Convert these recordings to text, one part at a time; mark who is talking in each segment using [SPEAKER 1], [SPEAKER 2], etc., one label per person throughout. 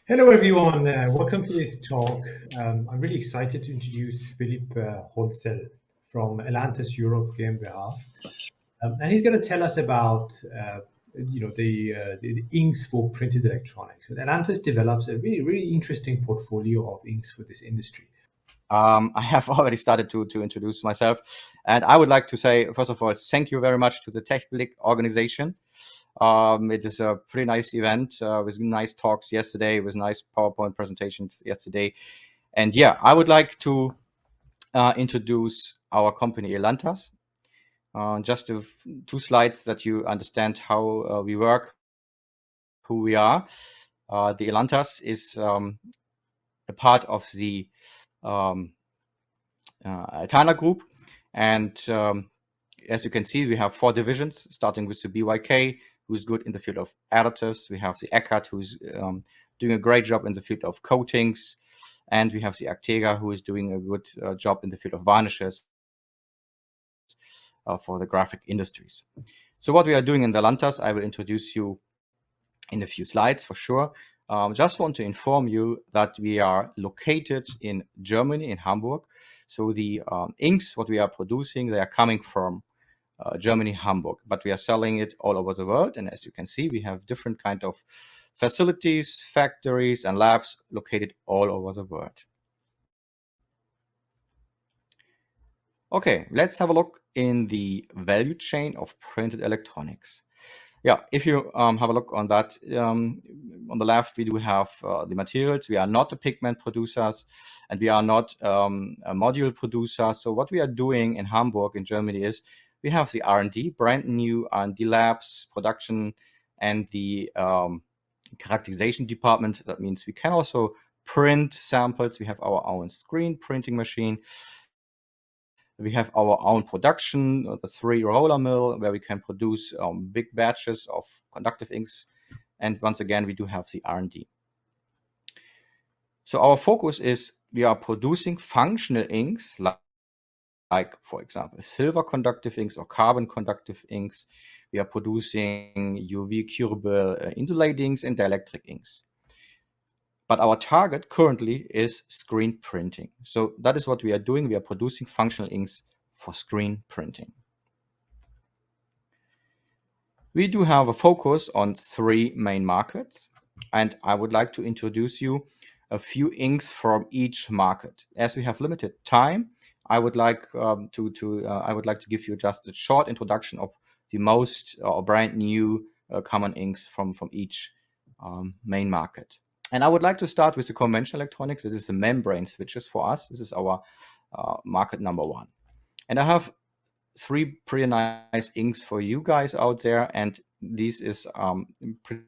[SPEAKER 1] Hello, everyone. Welcome to this talk. I'm really excited to introduce Philipp Hoelzl from ELANTAS Europe GmbH, and he's going to tell us about the inks for printed electronics. And ELANTAS develops a really interesting portfolio of inks for this industry.
[SPEAKER 2] I have already started to introduce myself, and I would like to say, first of all, thank you very much to the Techblick organization. It is a pretty nice event with nice talks yesterday, with nice PowerPoint presentations yesterday. And yeah, I would like to introduce our company ELANTAS. Just two slides that you understand how we work, who we are. The ELANTAS is a part of the Altana Group. And as you can see, we have 4 divisions, starting with the BYK, who's good in the field of additives. We have the Eckert, who's doing a great job in the field of coatings. And we have the Actega, who is doing a good job in the field of varnishes for the graphic industries. So what we are doing in the ELANTAS, I will introduce you in a few slides for sure. Just want to inform you that we are located in Germany, in Hamburg. So the inks, what we are producing, they are coming from Germany, Hamburg, but we are selling it all over the world. And as you can see, we have different kind of facilities, factories, and labs located all over the world. Okay, let's have a look in the value chain of printed electronics. Yeah, if you have a look on that, on the left, we do have the materials. We are not a pigment producers, and we are not a module producer. So what we are doing in Hamburg, in Germany, is we have the R&D, brand new R&D labs, production, and the characterization department. That means we can also print samples. We have our own screen printing machine. We have our own production, the 3 roller mill, where we can produce big batches of conductive inks. And once again, we do have the R&D. So our focus is we are producing functional inks, like for example, silver conductive inks or carbon conductive inks. We are producing UV curable insulatings and dielectric inks. But our target currently is screen printing. So that is what we are doing. We are producing functional inks for screen printing. We do have a focus on 3 main markets, and I would like to introduce you a few inks from each market. As we have limited time, I would like to give you just a short introduction of the most brand new common inks from each main market. And I would like to start with the conventional electronics. This is the membrane switches for us. This is our market number 1. And I have 3 pretty nice inks for you guys out there. And this is pretty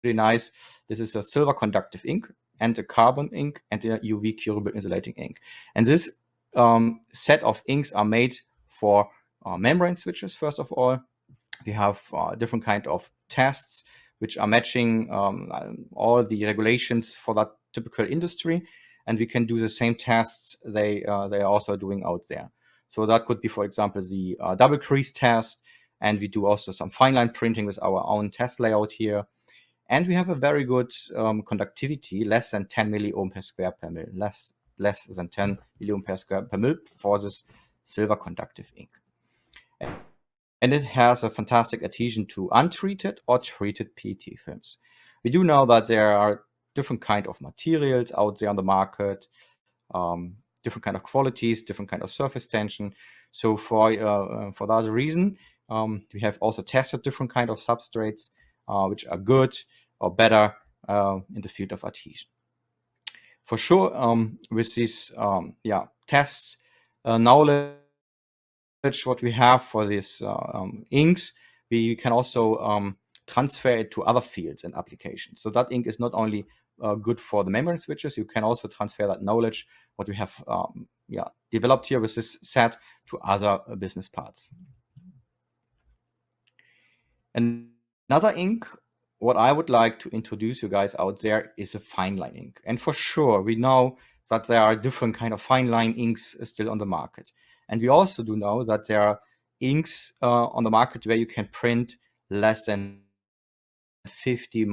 [SPEAKER 2] nice. This is a silver conductive ink and a carbon ink and a UV curable insulating ink. And this set of inks are made for membrane switches, first of all. We have different kind of tests which are matching all the regulations for that typical industry, and we can do the same tests they are also doing out there. So that could be, for example, the double crease test, and we do also some fine line printing with our own test layout here. And we have a very good conductivity, less than 10 milliohm per square per mil, less than 10 milliohm per square per mil for this silver conductive ink. And it has a fantastic adhesion to untreated or treated PET films. We do know that there are different kind of materials out there on the market, different kind of qualities, different kind of surface tension. So for that reason, we have also tested different kind of substrates which are good or better in the field of adhesion. For sure, with these tests, knowledge what we have for these inks, we can also transfer it to other fields and applications. So that ink is not only good for the membrane switches, you can also transfer that knowledge, what we have developed here with this set, to other business parts. Another ink, what I would like to introduce you guys out there, is a fine line ink. And for sure, we know that there are different kind of fine line inks still on the market. And we also do know that there are inks on the market where you can print less than 50